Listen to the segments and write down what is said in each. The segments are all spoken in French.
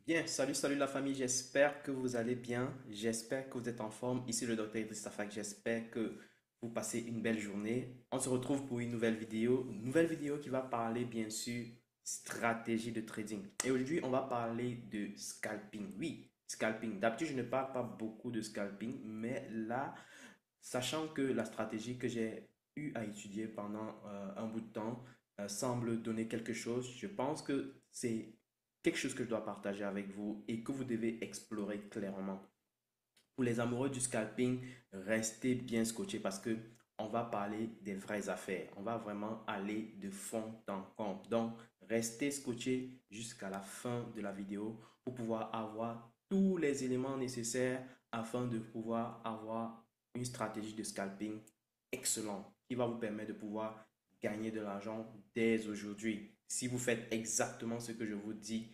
Bien, salut la famille, j'espère que vous allez bien, j'espère que vous êtes en forme. Ici le docteur Idriss Tafak, j'espère que vous passez une belle journée. On se retrouve pour une nouvelle vidéo qui va parler bien sûr stratégie de trading. Et aujourd'hui, on va parler de scalping. Oui, scalping. D'habitude, je ne parle pas beaucoup de scalping, mais là, sachant que la stratégie que j'ai eu à étudier pendant un bout de temps semble donner quelque chose, je pense que c'est quelque chose que je dois partager avec vous et que vous devez explorer clairement. Pour les amoureux du scalping, restez bien scotchés parce que on va parler des vraies affaires. On va vraiment aller de fond en comble. Donc, restez scotchés jusqu'à la fin de la vidéo pour pouvoir avoir tous les éléments nécessaires afin de pouvoir avoir une stratégie de scalping excellente qui va vous permettre de pouvoir gagner de l'argent dès aujourd'hui si vous faites exactement ce que je vous dis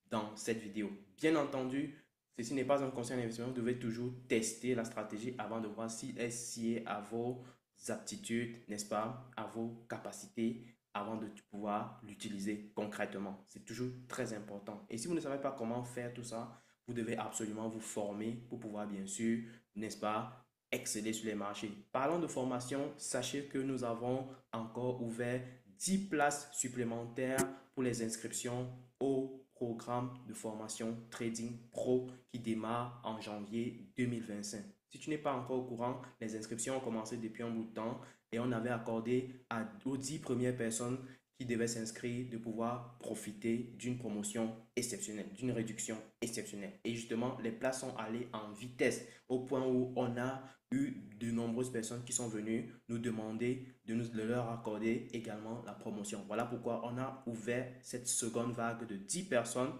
dans cette vidéo. Bien entendu, ceci n'est pas un conseil d'investissement. Vous devez toujours tester la stratégie avant de voir si elle sied à vos aptitudes, n'est-ce pas, à vos capacités, avant de pouvoir l'utiliser concrètement. C'est toujours très important. Et si vous ne savez pas comment faire tout ça, vous devez absolument vous former pour pouvoir, bien sûr, n'est-ce pas, exceller sur les marchés. Parlant de formation, sachez que nous avons encore ouvert 10 places supplémentaires pour les inscriptions au programme de formation Trading Pro qui démarre en janvier 2025. Si tu n'es pas encore au courant, les inscriptions ont commencé depuis un bout de temps et on avait accordé aux 10 premières personnes qui devaient s'inscrire de pouvoir profiter d'une promotion exceptionnelle, d'une réduction exceptionnelle. Et justement, les places sont allées en vitesse au point où on a eu de nombreuses personnes qui sont venues nous demander de leur accorder également la promotion. Voilà pourquoi on a ouvert cette seconde vague de 10 personnes,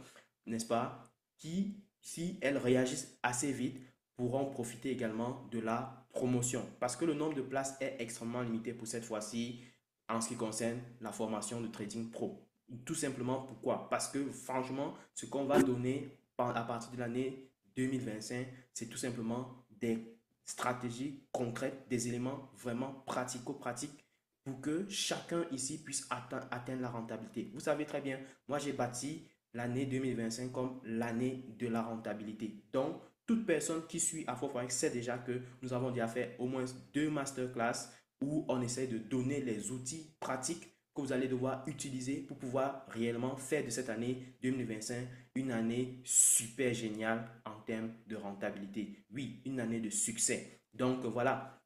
n'est-ce pas, qui, si elles réagissent assez vite, pourront profiter également de la promotion. Parce que le nombre de places est extrêmement limité pour cette fois-ci en ce qui concerne la formation de trading pro. Tout simplement pourquoi? Parce que franchement, ce qu'on va donner à partir de l'année 2025, c'est tout simplement des stratégies concrètes, des éléments vraiment pratico-pratiques pour que chacun ici puisse atteindre la rentabilité. Vous savez très bien, moi j'ai bâti l'année 2025 comme l'année de la rentabilité. Donc, toute personne qui suit Afroforex sait déjà que nous avons déjà fait au moins deux masterclass où on essaie de donner les outils pratiques que vous allez devoir utiliser pour pouvoir réellement faire de cette année 2025 une année super géniale en termes de rentabilité. Oui, une année de succès. Donc voilà,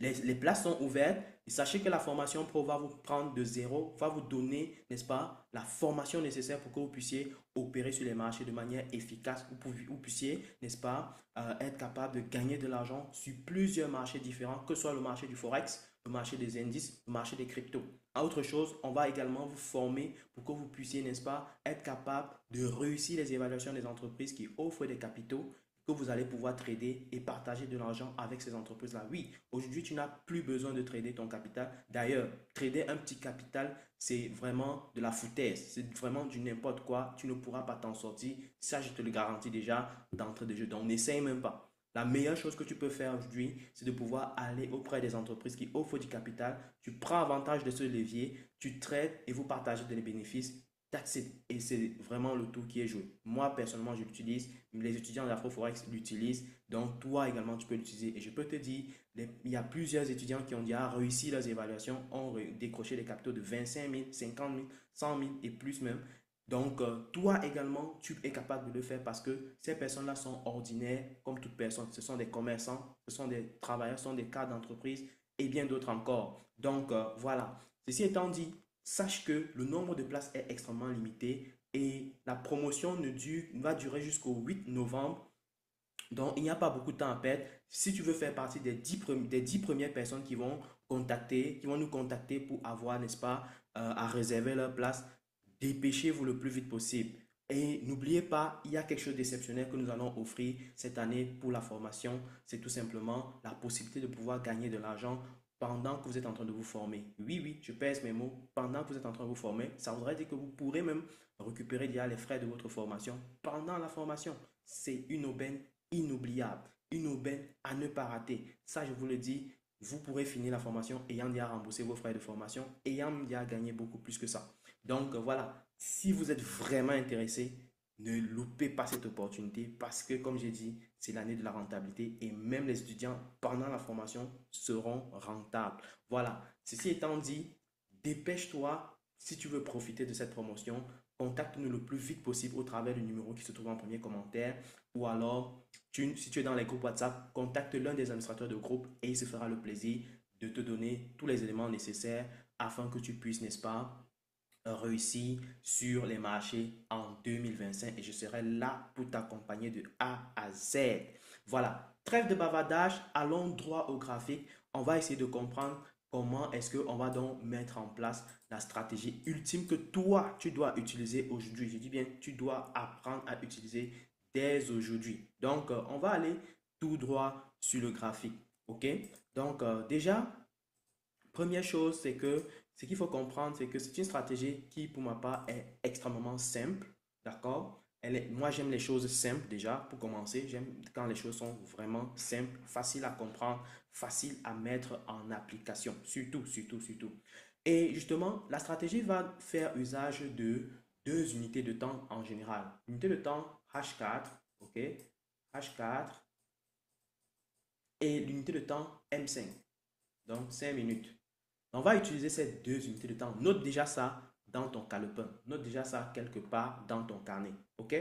les places sont ouvertes et sachez que la formation pro va vous prendre de zéro, va vous donner, n'est-ce pas, la formation nécessaire pour que vous puissiez opérer sur les marchés de manière efficace, vous puissiez, n'est-ce pas, être capable de gagner de l'argent sur plusieurs marchés différents, que ce soit le marché du Forex, le marché des indices, le marché des cryptos. Autre chose, on va également vous former pour que vous puissiez, n'est-ce pas, être capable de réussir les évaluations des entreprises qui offrent des capitaux que vous allez pouvoir trader et partager de l'argent avec ces entreprises-là. Oui, aujourd'hui, tu n'as plus besoin de trader ton capital. D'ailleurs, trader un petit capital, c'est vraiment de la foutaise. C'est vraiment du n'importe quoi. Tu ne pourras pas t'en sortir. Ça, je te le garantis déjà d'entrée de jeu. Donc, n'essaye même pas. La meilleure chose que tu peux faire aujourd'hui, c'est de pouvoir aller auprès des entreprises qui offrent du capital. Tu prends avantage de ce levier, tu traites et vous partagez des bénéfices. That's it. Et c'est vraiment le tout qui est joué. Moi, personnellement, je l'utilise. Les étudiants d'Afroforex l'utilisent. Donc, toi également, tu peux l'utiliser. Et je peux te dire, il y a plusieurs étudiants qui ont déjà réussi leurs évaluations, ont décroché des capitaux de 25 000, 50 000, 100 000 et plus même. Donc, toi également, tu es capable de le faire parce que ces personnes-là sont ordinaires comme toute personne. Ce sont des commerçants, ce sont des travailleurs, ce sont des cadres d'entreprise et bien d'autres encore. Donc, voilà. Ceci étant dit, sache que le nombre de places est extrêmement limité et la promotion va durer jusqu'au 8 novembre. Donc, il n'y a pas beaucoup de temps à perdre. Si tu veux faire partie des 10 premières personnes qui vont nous contacter pour avoir, n'est-ce pas, à réserver leur place, dépêchez-vous le plus vite possible. Et n'oubliez pas, il y a quelque chose d'exceptionnel que nous allons offrir cette année pour la formation. C'est tout simplement la possibilité de pouvoir gagner de l'argent pendant que vous êtes en train de vous former. Oui, oui, je pèse mes mots. Pendant que vous êtes en train de vous former, ça voudrait dire que vous pourrez même récupérer déjà les frais de votre formation pendant la formation. C'est une aubaine inoubliable, une aubaine à ne pas rater. Ça, je vous le dis, vous pourrez finir la formation ayant déjà remboursé vos frais de formation, ayant déjà gagné beaucoup plus que ça. Donc voilà, si vous êtes vraiment intéressé, ne loupez pas cette opportunité parce que, comme j'ai dit, c'est l'année de la rentabilité et même les étudiants pendant la formation seront rentables. Voilà, ceci étant dit, dépêche-toi si tu veux profiter de cette promotion. Contacte-nous le plus vite possible au travers du numéro qui se trouve en premier commentaire ou alors, si tu es dans les groupes WhatsApp, contacte l'un des administrateurs de groupe et il se fera le plaisir de te donner tous les éléments nécessaires afin que tu puisses, n'est-ce pas, réussir sur les marchés en 2025 et je serai là pour t'accompagner de A à Z. Voilà, trêve de bavardage, allons droit au graphique. On va essayer de comprendre comment est-ce qu'on va donc mettre en place la stratégie ultime que toi, tu dois utiliser aujourd'hui. Je dis bien, tu dois apprendre à utiliser dès aujourd'hui. Donc, on va aller tout droit sur le graphique. OK? Donc, déjà, première chose, c'est que ce qu'il faut comprendre, c'est que c'est une stratégie qui, pour ma part, est extrêmement simple. D'accord? Moi, j'aime les choses simples déjà pour commencer. J'aime quand les choses sont vraiment simples, faciles à comprendre, faciles à mettre en application. Surtout, surtout, surtout. Et justement, la stratégie va faire usage de deux unités de temps en général. Unité de temps H4, OK? H4 et l'unité de temps M5, donc 5 minutes. On va utiliser ces deux unités de temps. Note déjà ça dans ton calepin. Note déjà ça quelque part dans ton carnet. OK?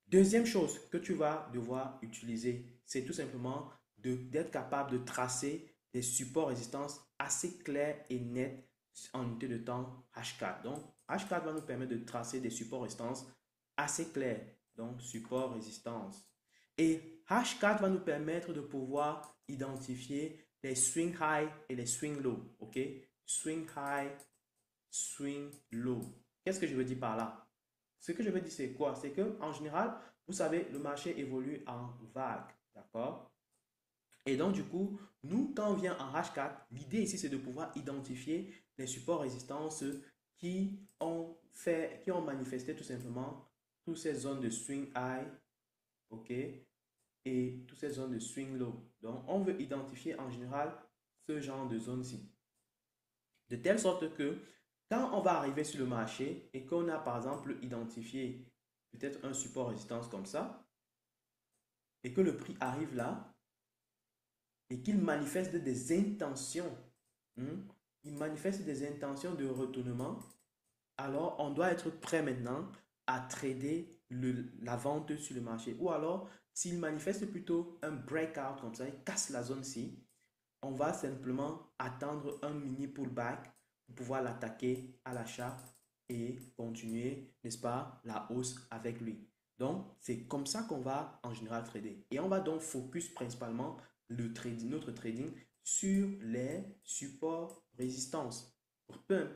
Deuxième chose que tu vas devoir utiliser, c'est tout simplement d'être capable de tracer des supports résistance assez clairs et nets en unité de temps H4. Donc, H4 va nous permettre de tracer des supports résistance assez clairs. Donc, support résistance. Et H4 va nous permettre de pouvoir identifier les swing high et les swing low. OK? Swing high, swing low. Qu'est-ce que je veux dire par là? Ce que je veux dire, c'est quoi? C'est que en général, vous savez, le marché évolue en vague. D'accord? Et donc, du coup, nous, quand on vient en H4, l'idée ici, c'est de pouvoir identifier les supports résistances qui ont manifesté tout simplement toutes ces zones de swing high, OK, et toutes ces zones de swing low. Donc, on veut identifier en général ce genre de zone-ci. De telle sorte que quand on va arriver sur le marché et qu'on a par exemple identifié peut-être un support résistance comme ça, et que le prix arrive là, et qu'il manifeste des intentions, il manifeste des intentions de retournement, alors on doit être prêt maintenant à trader la vente sur le marché. Ou alors, s'il manifeste plutôt un breakout comme ça, il casse la zone-ci, on va simplement attendre un mini pullback pour pouvoir l'attaquer à l'achat et continuer, n'est-ce pas, la hausse avec lui. Donc, c'est comme ça qu'on va en général trader. Et on va donc focus principalement notre trading sur les supports résistance.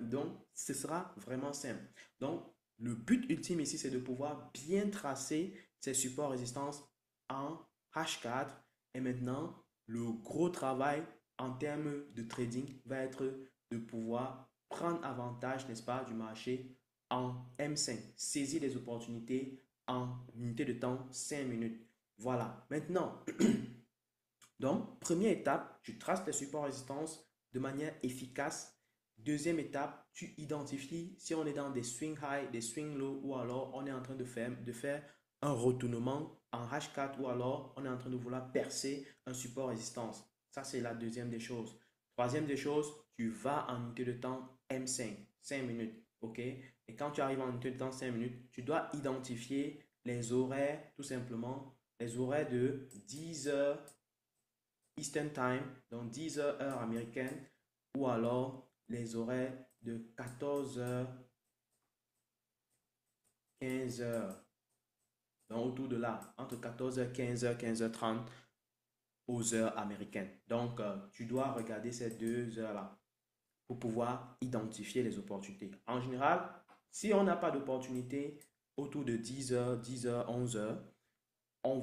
Donc, ce sera vraiment simple. Donc, le but ultime ici, c'est de pouvoir bien tracer ces supports résistance en H4. Et maintenant, le gros travail en termes de trading va être de pouvoir prendre avantage, n'est-ce pas, du marché en M5. Saisir les opportunités en unité de temps 5 minutes. Voilà. Maintenant, donc, première étape, tu traces tes supports résistance de manière efficace. Deuxième étape, tu identifies si on est dans des swing high, des swing low ou alors on est en train de faire un retournement en H4 ou alors on est en train de vouloir percer un support résistance. Ça, c'est la deuxième des choses. Troisième des choses, tu vas en unité de temps M5, 5 minutes. OK? Et quand tu arrives en unité de temps 5 minutes, tu dois identifier les horaires, tout simplement, les horaires de 10 heures Eastern Time, donc 10 heures heure américaine, ou alors les horaires de 14 heures, 15 heures, donc autour de là, entre 14 heures, 15 heures, 15h30 aux heures américaines. Donc, tu dois regarder ces 2 heures-là pour pouvoir identifier les opportunités. En général, si on n'a pas d'opportunité autour de 10 heures, 10 heures, 11 heures, on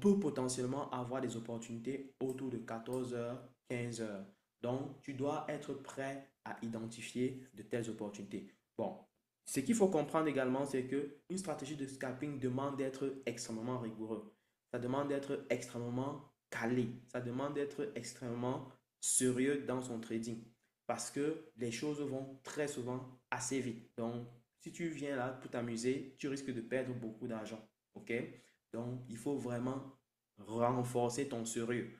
peut potentiellement avoir des opportunités autour de 14 heures, 15 heures. Donc, tu dois être prêt à identifier de telles opportunités. Bon, ce qu'il faut comprendre également, c'est qu'une stratégie de scalping demande d'être extrêmement rigoureux. Ça demande d'être extrêmement calé. Ça demande d'être extrêmement sérieux dans son trading. Parce que les choses vont très souvent assez vite. Donc, si tu viens là pour t'amuser, tu risques de perdre beaucoup d'argent. OK? Donc, il faut vraiment renforcer ton sérieux.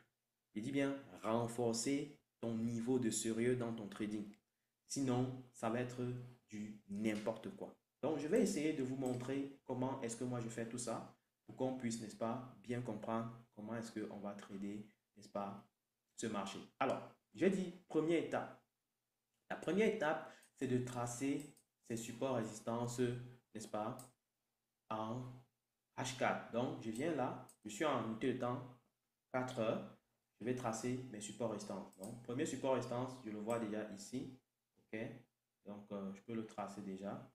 Je dis bien renforcer ton niveau de sérieux dans ton trading. Sinon, ça va être du n'importe quoi. Donc, je vais essayer de vous montrer comment est-ce que moi je fais tout ça pour qu'on puisse, n'est-ce pas, bien comprendre comment est-ce qu'on va trader, n'est-ce pas, ce marché. Alors, j'ai dit première étape. La première étape, c'est de tracer ces supports résistances, n'est-ce pas, en H4. Donc, je viens là, je suis en unité de temps 4 heures. Je vais tracer mes supports résistance. Donc, premier support résistance, je le vois déjà ici. OK? Donc, je peux le tracer déjà.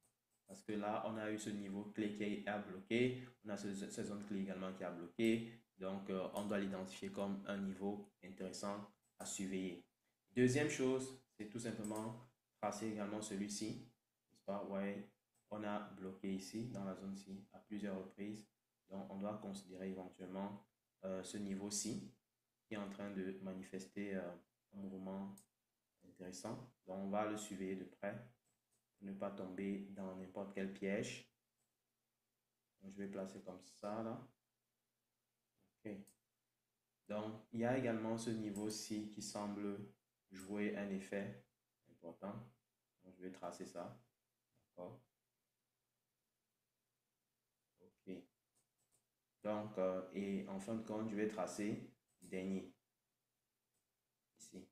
Parce que là, on a eu ce niveau clé qui a bloqué. On a cette zone clé également qui a bloqué. Donc, on doit l'identifier comme un niveau intéressant à surveiller. Deuxième chose, c'est tout simplement tracer également celui-ci. N'est-ce pas? Ouais, on a bloqué ici, dans la zone-ci, à plusieurs reprises. Donc, on doit considérer éventuellement ce niveau-ci qui est en train de manifester un mouvement intéressant. Donc, on va le surveiller de près pour ne pas tomber dans n'importe quel piège. Donc, je vais placer comme ça, là. OK. Donc, il y a également ce niveau-ci qui semble jouer un effet important. Donc, je vais tracer ça. D'accord. OK. Donc, et en fin de compte, je vais tracer le dernier. Ici.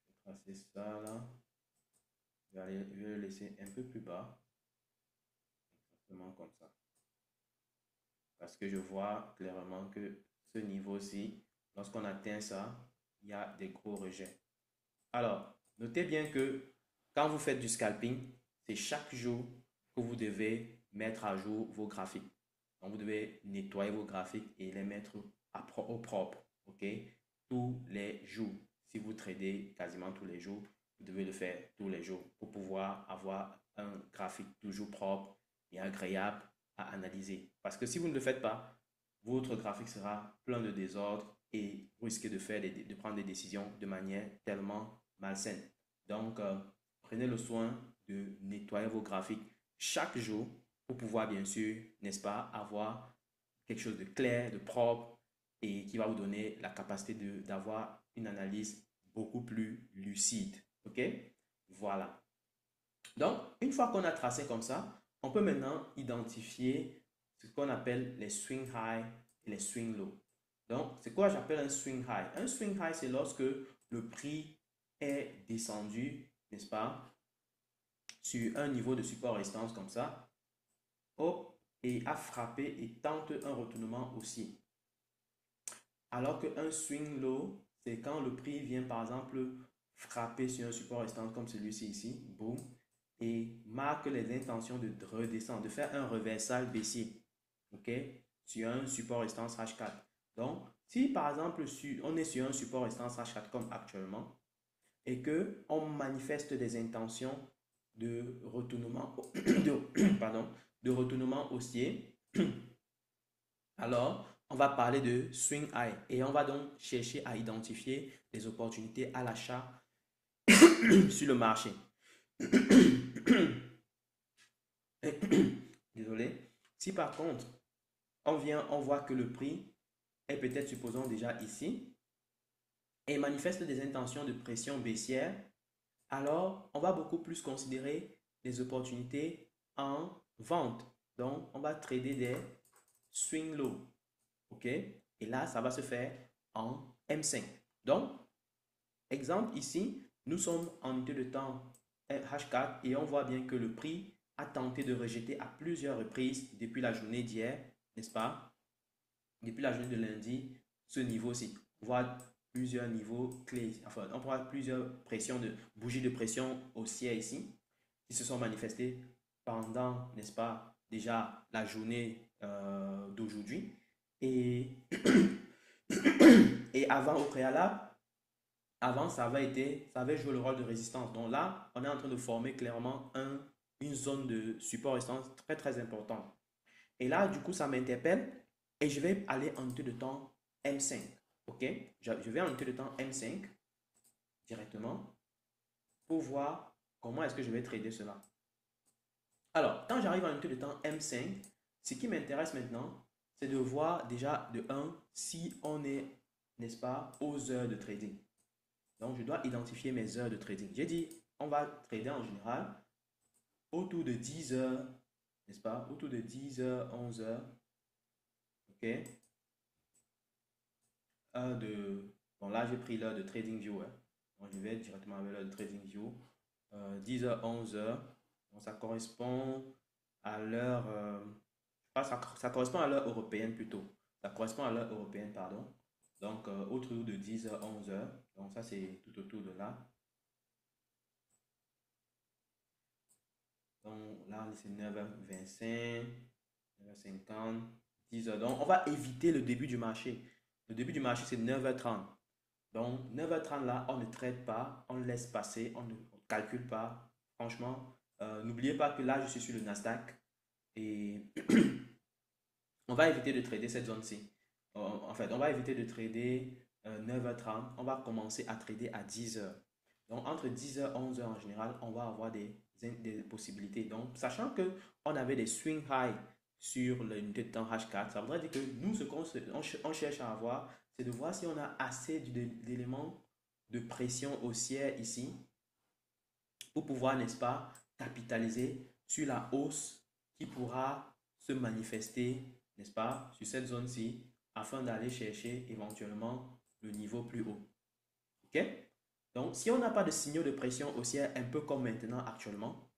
Je vais tracer ça, là. Je vais le laisser un peu plus bas. Exactement comme ça. Parce que je vois clairement que ce niveau-ci, lorsqu'on atteint ça, il y a des gros rejets. Alors, notez bien que quand vous faites du scalping, c'est chaque jour que vous devez mettre à jour vos graphiques. Donc, vous devez nettoyer vos graphiques et les mettre au propre. OK? Tous les jours. Si vous tradez quasiment tous les jours, vous devez le faire tous les jours pour pouvoir avoir un graphique toujours propre et agréable à analyser. Parce que si vous ne le faites pas, votre graphique sera plein de désordre et vous risquez de prendre des décisions de manière tellement malsaine. Donc, prenez le soin de nettoyer vos graphiques chaque jour pour pouvoir, bien sûr, n'est-ce pas, avoir quelque chose de clair, de propre et qui va vous donner la capacité d'avoir une analyse beaucoup plus lucide. OK? Voilà. Donc, une fois qu'on a tracé comme ça, on peut maintenant identifier ce qu'on appelle les swing high et les swing low. Donc, c'est quoi j'appelle un swing high? Un swing high, c'est lorsque le prix est descendu, n'est-ce pas, sur un niveau de support résistance comme ça, hop, et a frappé et tente un retournement haussier. Alors qu'un swing low, c'est quand le prix vient par exemple frapper sur un support résistance comme celui-ci ici, boum, et marque les intentions de redescendre, de faire un reversal baissier, ok, sur un support résistance H4. Donc, si par exemple on est sur un support résistance H4 comme actuellement et que on manifeste des intentions de retournement, pardon, de retournement haussier, alors on va parler de swing high et on va donc chercher à identifier les opportunités à l'achat sur le marché. Désolé. Si par contre, on voit que le prix est peut-être, supposons déjà ici, et manifeste des intentions de pression baissière, alors on va beaucoup plus considérer les opportunités en vente. Donc, on va trader des swing low. OK? Et là, ça va se faire en M5. Donc, exemple ici, nous sommes en unité de temps H4 et on voit bien que le prix a tenté de rejeter à plusieurs reprises depuis la journée d'hier, n'est-ce pas? Depuis la journée de lundi, ce niveau-ci. On voit plusieurs niveaux clés, enfin, on voit plusieurs pressions de bougies de pression haussière ici qui se sont manifestées pendant, n'est-ce pas, déjà la journée d'aujourd'hui. Et, et avant, au préalable, avant, ça avait joué le rôle de résistance. Donc là, on est en train de former clairement une zone de support résistance très, très importante. Et là, du coup, ça m'interpelle et je vais aller en unité de temps M5. OK? Je vais en unité de temps M5 directement pour voir comment est-ce que je vais trader cela. Alors, quand j'arrive à une unité de temps M5, ce qui m'intéresse maintenant, c'est de voir déjà de 1 si on est, n'est-ce pas, aux heures de trading. Donc, je dois identifier mes heures de trading. J'ai dit, on va trader en général autour de 10 heures, n'est-ce pas? Autour de 10 heures, 11 heures. OK? Bon, là, j'ai pris l'heure de TradingView. Donc, je vais directement avec l'heure de TradingView. 10 heures, 11 heures. Donc, ça correspond à l'heure. Ça correspond à l'heure européenne plutôt. Ça correspond à l'heure européenne, pardon. Donc, autour de 10 heures, 11 heures. Donc, ça, c'est tout autour de là. Donc, là, c'est 9h25, 9h50, 10h. Donc, on va éviter le début du marché. Le début du marché, c'est 9h30. Donc, 9h30 là, on ne traite pas, on laisse passer, on ne calcule pas. Franchement, n'oubliez pas que là, je suis sur le Nasdaq et on va éviter de trader cette zone-ci. En fait, on va éviter de trader 9h30. On va commencer à trader à 10h. Donc, entre 10h et 11h en général, on va avoir des possibilités. Donc, sachant qu'on avait des swing high sur l'unité de temps H4, ça voudrait dire que nous, ce qu'on cherche à avoir, c'est de voir si on a assez d'éléments de pression haussière ici pour pouvoir, n'est-ce pas, capitaliser sur la hausse qui pourra se manifester, n'est-ce pas, sur cette zone-ci afin d'aller chercher éventuellement le niveau plus haut. OK? Donc, si on n'a pas de signaux de pression haussière, un peu comme maintenant actuellement,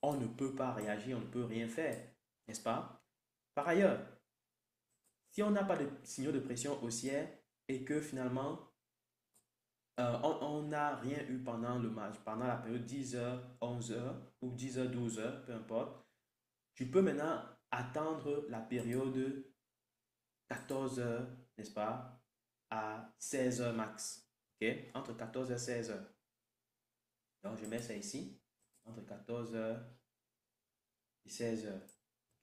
on ne peut pas réagir, on ne peut rien faire, n'est-ce pas? Par ailleurs, si on n'a pas de signaux de pression haussière et que finalement, on n'a rien eu pendant le match, pendant la période 10h, 11h ou 10h, 12h, peu importe, tu peux maintenant attendre la période 14h, n'est-ce pas, à 16h max. OK? Entre 14h et 16h. Donc, je mets ça ici, entre 14h et 16h.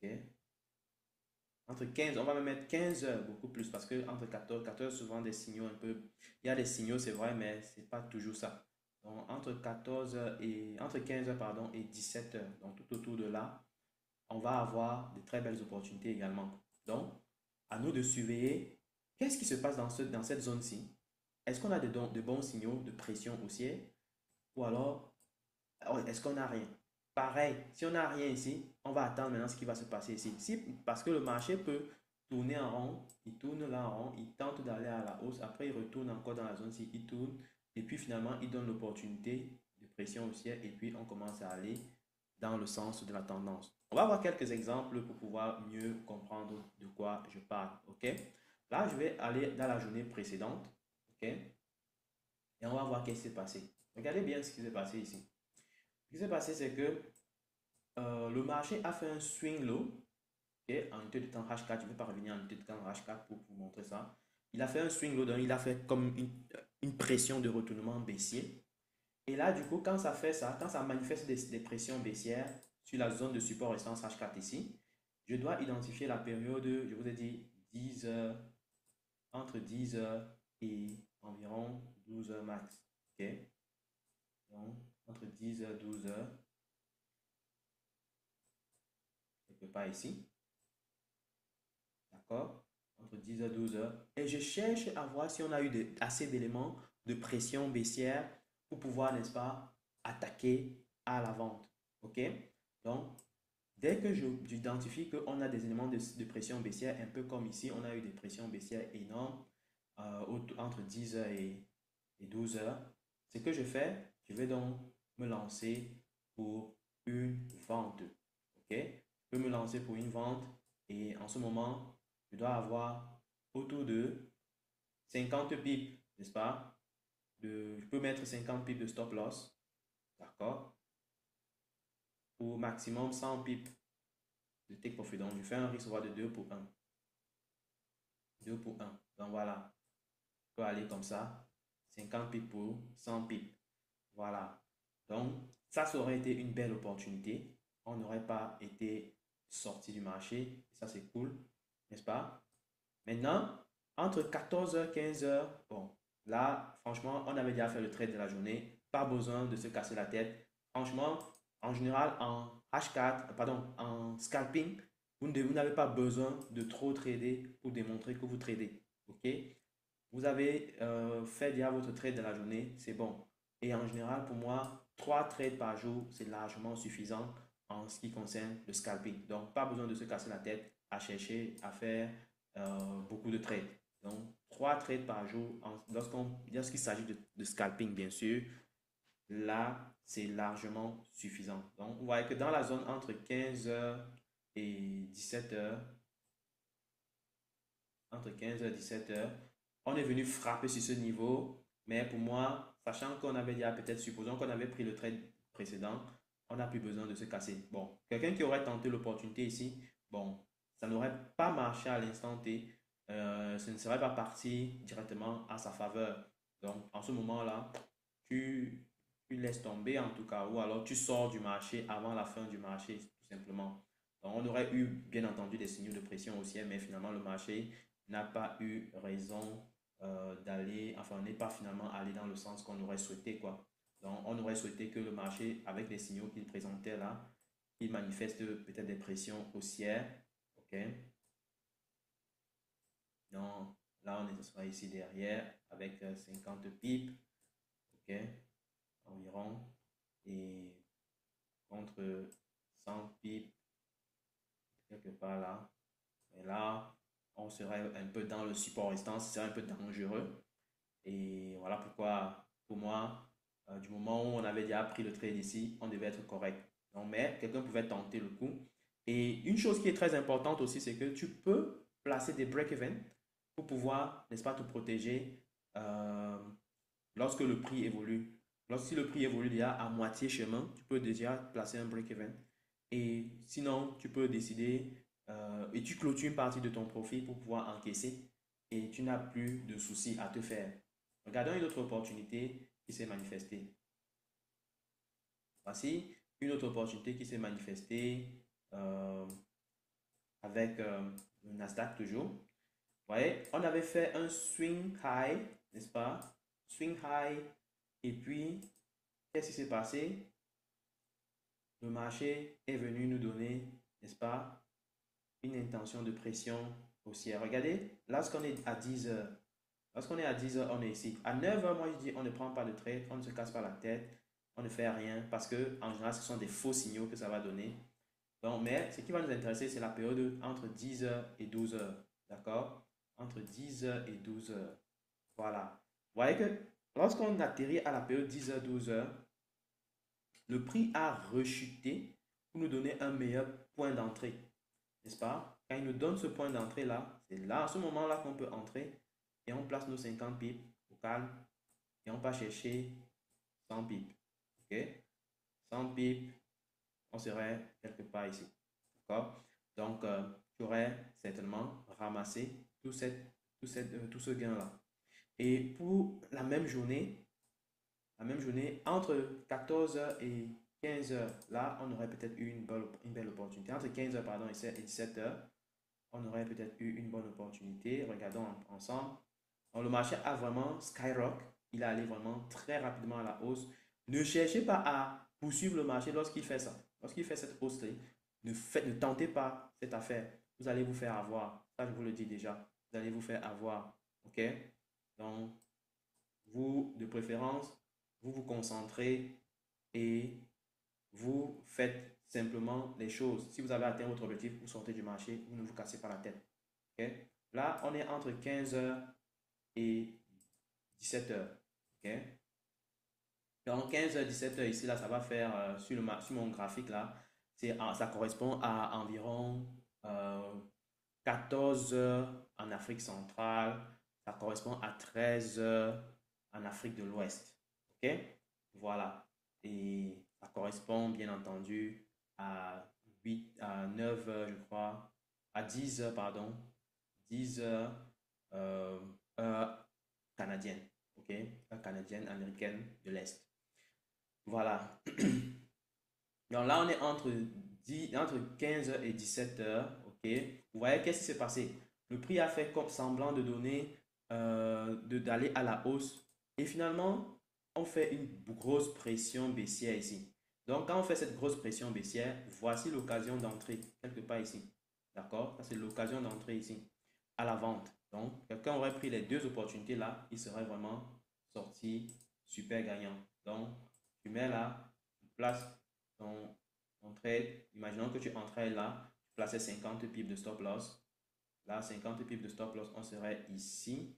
OK? Entre 15, on va me mettre 15 heures, beaucoup plus, parce que entre 14 souvent des signaux un peu, il y a des signaux, c'est vrai, mais c'est pas toujours ça. Donc, entre 15 heures, pardon, et 17 heures, donc tout autour de là, on va avoir de très belles opportunités également. Donc, à nous de surveiller qu'est-ce qui se passe dans cette zone-ci. Est-ce qu'on a de bons signaux de pression haussière ou alors est-ce qu'on n'a rien? Pareil, si on n'a rien ici, on va attendre maintenant ce qui va se passer ici. Parce que le marché peut tourner en rond, il tourne là en rond, il tente d'aller à la hausse, après il retourne encore dans la zone-ci, il tourne, et puis finalement il donne l'opportunité de pression haussière, et puis on commence à aller dans le sens de la tendance. On va voir quelques exemples pour pouvoir mieux comprendre de quoi je parle. OK? Là, je vais aller dans la journée précédente. OK? Et on va voir qu'est-ce qui s'est passé. Regardez bien ce qui s'est passé ici. Ce qui s'est passé, c'est que le marché a fait un swing low, okay, en unité de temps H4. Je ne vais pas revenir en unité de temps H4 pour vous montrer ça. Il a fait un swing low, donc il a fait comme une pression de retournement baissier. Et là, du coup, quand ça fait ça, quand ça manifeste des pressions baissières sur la zone de support résistance H4 ici, je dois identifier la période, je vous ai dit 10 heures, entre 10 heures et environ 12 heures max. OK? Donc, entre 10 heures et 12 heures, quelque part ici. D'accord? Entre 10 heures et 12 heures. Et je cherche à voir si on a eu assez d'éléments de pression baissière pour pouvoir, n'est-ce pas, attaquer à la vente. OK? Donc, dès que j'identifie qu'on a des éléments de pression baissière, un peu comme ici, on a eu des pressions baissières énormes entre 10 heures et 12 heures, ce que je fais, je vais donc me lancer pour une vente. OK? Je peux me lancer pour une vente et en ce moment, je dois avoir autour de 50 pips, n'est-ce pas? Je peux mettre 50 pips de stop loss, d'accord? Pour maximum 100 pips de take profit. Donc, je fais un risque de 2 pour 1. 2 pour 1. Donc, voilà. Je peux aller comme ça. 50 pips pour 100 pips. Voilà. Donc, ça aurait été une belle opportunité. On n'aurait pas été sorti du marché. Ça, c'est cool, n'est-ce pas? Maintenant, entre 14h et 15h, bon, là, franchement, on avait déjà fait le trade de la journée. Pas besoin de se casser la tête. Franchement, en général, en H4, pardon, en scalping, vous n'avez pas besoin de trop trader pour démontrer que vous tradez. OK? Vous avez fait déjà votre trade de la journée, c'est bon. Et en général, pour moi, 3 trades par jour, c'est largement suffisant en ce qui concerne le scalping. Donc, pas besoin de se casser la tête à chercher à faire beaucoup de trades. Donc, 3 trades par jour, lorsqu'il s'agit de scalping, bien sûr, là, c'est largement suffisant. Donc, vous voyez que dans la zone entre 15 h et 17 h, entre 15 h et 17 h, on est venu frapper sur ce niveau. Mais pour moi, sachant qu'on avait déjà peut-être, supposons qu'on avait pris le trade précédent, on n'a plus besoin de se casser. Bon, quelqu'un qui aurait tenté l'opportunité ici, bon, ça n'aurait pas marché à l'instant T. Ce ne serait pas parti directement à sa faveur. Donc, en ce moment-là, tu, tu laisses tomber en tout cas, ou alors tu sors du marché avant la fin du marché, tout simplement. Donc, on aurait eu, bien entendu, des signaux de pression haussière, mais finalement, le marché n'a pas eu raison d'aller, enfin, n'est pas finalement allé dans le sens qu'on aurait souhaité, quoi. Donc, on aurait souhaité que le marché, avec les signaux qu'il présentait là, il manifeste peut-être des pressions haussières, ok? Donc, là, on sera ici derrière avec 50 pips, ok? Environ, et contre 100 pips, quelque part là. Et là, on serait un peu dans le support résistance, c'est un peu dangereux. Et voilà pourquoi, pour moi, du moment où on avait déjà pris le trade ici, on devait être correct. Donc, mais quelqu'un pouvait tenter le coup. Et une chose qui est très importante aussi, c'est que tu peux placer des break-even pour pouvoir, n'est-ce pas, te protéger euh, lorsque le prix évolue. Lorsque le prix évolue déjà à moitié chemin, tu peux déjà placer un break-even. Et sinon, tu peux décider et tu clôtures une partie de ton profit pour pouvoir encaisser et tu n'as plus de soucis à te faire. Regardons une autre opportunité qui s'est manifestée. Voici une autre opportunité qui s'est manifestée euh, avec le Nasdaq toujours. Vous voyez, on avait fait un swing high, n'est-ce pas? Swing high. Et puis, qu'est-ce qui s'est passé? Le marché est venu nous donner, n'est-ce pas, une intention de pression haussière. Regardez, lorsqu'on est à 10 heures, lorsqu'on est à 10 heures, on est ici. À 9 heures, moi je dis, on ne prend pas de trade, on ne se casse pas la tête, on ne fait rien parce que en général, ce sont des faux signaux que ça va donner. Donc, mais ce qui va nous intéresser, c'est la période entre 10 heures et 12 heures. D'accord? Entre 10 heures et 12 heures. Voilà. Vous voyez que lorsqu'on atterrit à la période 10 heures, 12 heures, le prix a rechuté pour nous donner un meilleur point d'entrée, n'est-ce pas? Quand il nous donne ce point d'entrée-là, c'est là, à ce moment-là, qu'on peut entrer et on place nos 50 pips au calme et on va chercher 100 pips. OK? 100 pips, on serait quelque part ici. D'accord? Donc, tu aurais certainement ramassé tout ce gain-là. Et pour la même journée, entre 14 heures et 15 heures, là, on aurait peut-être eu une belle opportunité. Entre 15 heures pardon, et 17 heures, on aurait peut-être eu une bonne opportunité. Regardons ensemble. Donc, le marché a vraiment skyrock. Il est allé vraiment très rapidement à la hausse. Ne cherchez pas à poursuivre le marché lorsqu'il fait ça. Lorsqu'il fait cette hausse-là, ne tentez pas cette affaire. Vous allez vous faire avoir. Ça, je vous le dis déjà. Vous allez vous faire avoir. OK? Donc, vous, de préférence, vous vous concentrez et vous faites simplement les choses. Si vous avez atteint votre objectif, vous sortez du marché, vous ne vous cassez pas la tête. Okay? Là, on est entre 15 heures et 17 heures. Okay? Donc 15 heures, 17 heures ici, là, ça va faire sur mon graphique là, ça correspond à environ 14 heures en Afrique centrale. Ça correspond à 13 heures en Afrique de l'Ouest. OK? Voilà. Et ça correspond bien entendu à 9 heures, je crois, à 10 heures, pardon, 10 heures euh, heure canadienne. OK? Heure canadienne, américaine de l'Est. Voilà. Donc là, on est entre 15 heures et 17 heures. OK? Vous voyez, qu'est-ce qui s'est passé? Le prix a fait comme semblant de donner, d'aller à la hausse. Et finalement, on fait une grosse pression baissière ici. Donc, quand on fait cette grosse pression baissière, voici l'occasion d'entrer quelque part ici. D'accord? Ça, c'est l'occasion d'entrer ici à la vente. Donc, quelqu'un aurait pris les deux opportunités là, il serait vraiment sorti super gagnant. Donc, tu mets là, tu places ton trade. Imaginons que tu entrais là, tu plaçais 50 pips de stop loss. Là, 50 pips de stop loss, on serait ici,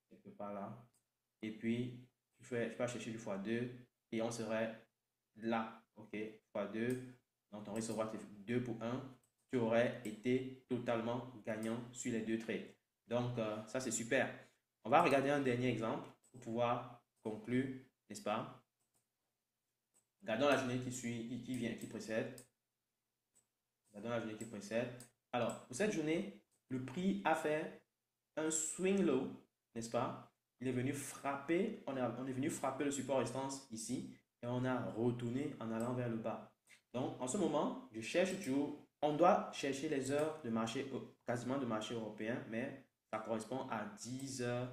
quelque part là. Et puis, tu vas chercher du x2 et on serait là, ok, x2. Donc, on recevra 2 pour 1. Tu aurais été totalement gagnant sur les deux trades. Donc, ça, c'est super. On va regarder un dernier exemple pour pouvoir conclure, n'est-ce pas? Regardons la journée qui suit, qui vient, qui précède. Regardons la journée qui précède. Alors, pour cette journée, le prix a fait un swing low, n'est-ce pas? Il est venu frapper, on est venu frapper le support résistance ici et on a retourné en allant vers le bas. Donc, en ce moment, je cherche toujours, on doit chercher les heures de marché, quasiment de marché européen, mais ça correspond à 10 heures.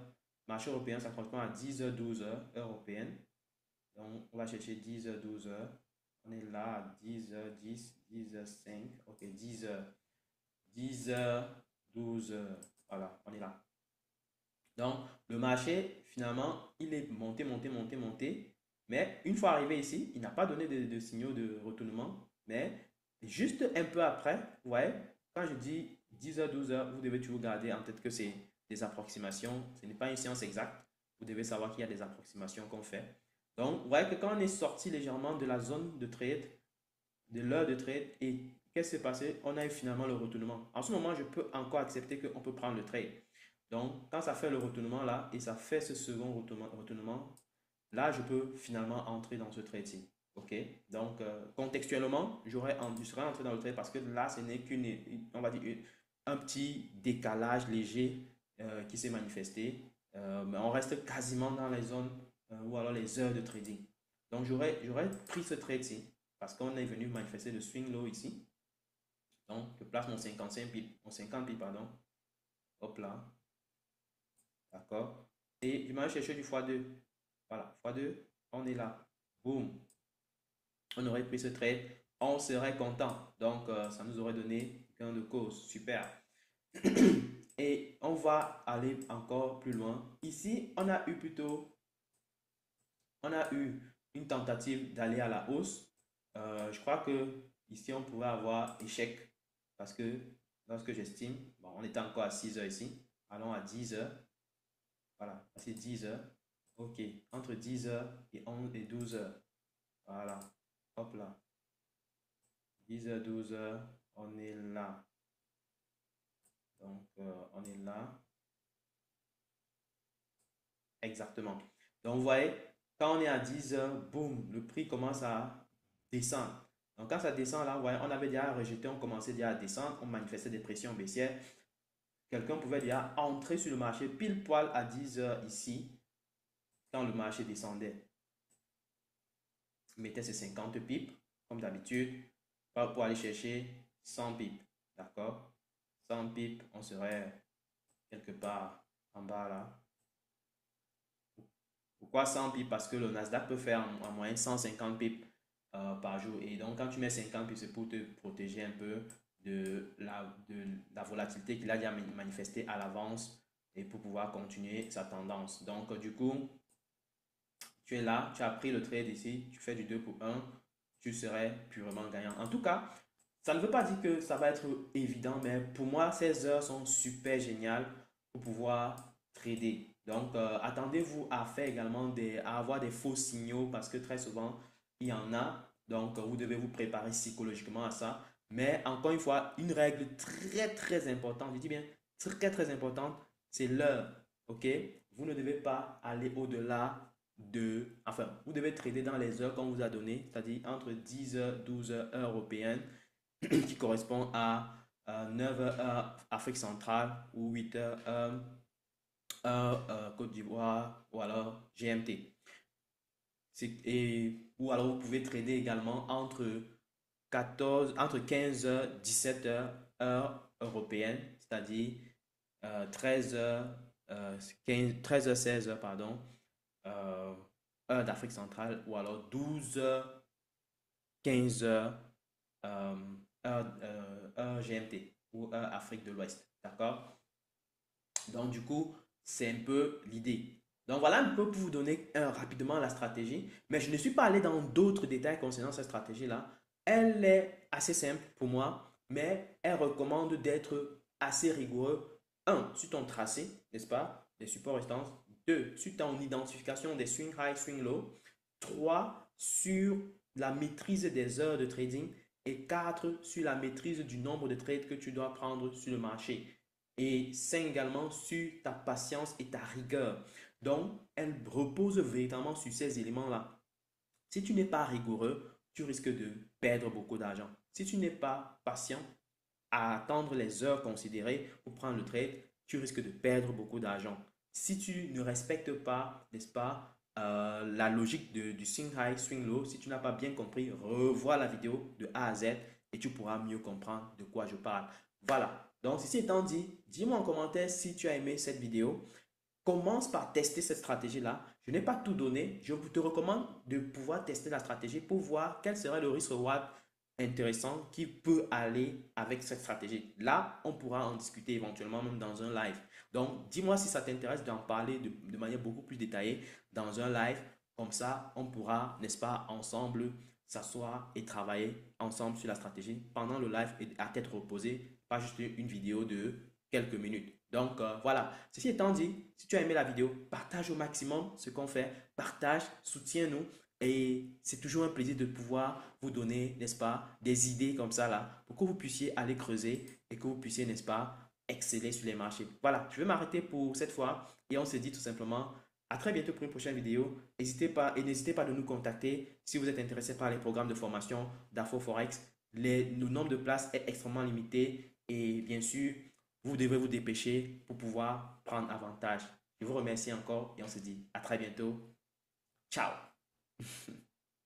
Marché européen, ça correspond à 10 heures, 12 heures européennes. Donc, on va chercher 10 heures, 12 heures. On est là à 10 heures, 10 heures 5. Ok, 10 heures. 10 heures, 12 heures. Voilà, on est là. Donc, le marché, finalement, il est monté, monté, monté, monté. Mais une fois arrivé ici, il n'a pas donné de signaux de retournement. Mais juste un peu après, vous voyez, quand je dis 10 heures, 12 heures, vous devez toujours garder en tête que c'est des approximations. Ce n'est pas une science exacte. Vous devez savoir qu'il y a des approximations qu'on fait. Donc, vous voyez que quand on est sorti légèrement de la zone de trade, de l'heure de trade, et qu'est-ce qui s'est passé? On a eu finalement le retournement. En ce moment, je peux encore accepter qu'on peut prendre le trade. Donc, quand ça fait le retournement là, et ça fait ce second retournement, là, je peux finalement entrer dans ce trade-ci. OK? Donc, contextuellement, je serais entré dans le trade parce que là, ce n'est qu'une, on va dire, un petit décalage léger qui s'est manifesté. Mais on reste quasiment dans les zones ou alors les heures de trading. Donc, j'aurais pris ce trade-ci parce qu'on est venu manifester le swing low ici. Donc, je place mon 55 pips, mon 50 pips, pardon. Hop là. D'accord? Et je m'en chercher du x2. Voilà, x2, on est là. Boum. On aurait pris ce trade. On serait content. Donc, ça nous aurait donné gain de cause. Super. Et on va aller encore plus loin. Ici, on a eu une tentative d'aller à la hausse. Je crois que ici, on pouvait avoir échec parce que lorsque j'estime, bon, on était encore à 6 heures ici. Allons à 10 heures. Voilà, c'est 10 heures. Ok, entre 10 heures et 11 et 12 heures. Voilà, hop là. 10 heures, 12 heures, on est là. Donc, on est là. Exactement. Donc, vous voyez, quand on est à 10 heures, boum, le prix commence à descendre. Donc, quand ça descend là, vous voyez, on avait déjà rejeté, on commençait déjà à descendre, on manifestait des pressions baissières. Quelqu'un pouvait déjà entrer sur le marché pile poil à 10 heures ici, quand le marché descendait. Il mettait ses 50 pips, comme d'habitude, pour aller chercher 100 pips. D'accord? 100 pips, on serait quelque part en bas là. Pourquoi 100 pips? Parce que le Nasdaq peut faire en moyenne 150 pips par jour. Et donc, quand tu mets 50 pips, c'est pour te protéger un peu de la volatilité qu'il a déjà manifestée à l'avance et pour pouvoir continuer sa tendance. Donc, du coup, tu es là, tu as pris le trade ici, tu fais du 2 pour 1, tu serais purement gagnant. En tout cas, ça ne veut pas dire que ça va être évident, mais pour moi, ces heures sont super géniales pour pouvoir trader. Donc, attendez-vous à faire également à avoir des faux signaux parce que très souvent, il y en a. Donc, vous devez vous préparer psychologiquement à ça. Mais encore une fois, une règle très, très importante, je dis bien très, très importante, c'est l'heure. OK? Vous ne devez pas aller au-delà enfin, vous devez trader dans les heures qu'on vous a données, c'est-à-dire entre 10 heures, 12 heures, heure européenne, qui correspond à 9 heures Afrique centrale ou 8 heures Côte d'Ivoire ou alors GMT. Ou alors vous pouvez trader également entre 15 heures, 17 heures, heure européenne, c'est-à-dire 13 heures, 13 heures, 16 heures, pardon, heure d'Afrique centrale, ou alors 12 heures 15 heures, euh, heure GMT ou heure Afrique de l'Ouest. D'accord? Donc, du coup, c'est un peu l'idée. Donc, voilà un peu pour vous donner rapidement la stratégie. Mais je ne suis pas allé dans d'autres détails concernant cette stratégie-là. Elle est assez simple pour moi, mais elle recommande d'être assez rigoureux. Un, sur ton tracé, n'est-ce pas? Des supports restances. Deux, sur ton identification des swing high, swing low. Trois, sur la maîtrise des heures de trading. Et quatre, sur la maîtrise du nombre de trades que tu dois prendre sur le marché. Et 5 également sur ta patience et ta rigueur. Donc, elle repose véritablement sur ces éléments-là. Si tu n'es pas rigoureux, tu risques de perdre beaucoup d'argent. Si tu n'es pas patient à attendre les heures considérées pour prendre le trade, tu risques de perdre beaucoup d'argent. Si tu ne respectes pas, n'est-ce pas, la logique du swing high, swing low, si tu n'as pas bien compris, revois la vidéo de A à Z et tu pourras mieux comprendre de quoi je parle. Voilà. Donc, ceci étant dit, dis-moi en commentaire si tu as aimé cette vidéo. Commence par tester cette stratégie-là. Je n'ai pas tout donné. Je te recommande de pouvoir tester la stratégie pour voir quel serait le risque-reward intéressant qui peut aller avec cette stratégie. Là, on pourra en discuter éventuellement même dans un live. Donc, dis-moi si ça t'intéresse d'en parler de manière beaucoup plus détaillée dans un live. Comme ça, on pourra, n'est-ce pas, ensemble s'asseoir et travailler ensemble sur la stratégie pendant le live et à tête reposée, pas juste une vidéo de quelques minutes. Donc voilà, ceci étant dit, si tu as aimé la vidéo, partage au maximum ce qu'on fait, partage, soutiens-nous et c'est toujours un plaisir de pouvoir vous donner, n'est-ce pas, des idées comme ça là, pour que vous puissiez aller creuser et que vous puissiez, n'est-ce pas, exceller sur les marchés. Voilà, je vais m'arrêter pour cette fois et on se dit tout simplement à très bientôt pour une prochaine vidéo. N'hésitez pas et n'hésitez pas de nous contacter si vous êtes intéressé par les programmes de formation d'Afro Forex. Le nombre de places est extrêmement limité et bien sûr, vous devez vous dépêcher pour pouvoir prendre avantage. Je vous remercie encore et on se dit à très bientôt. Ciao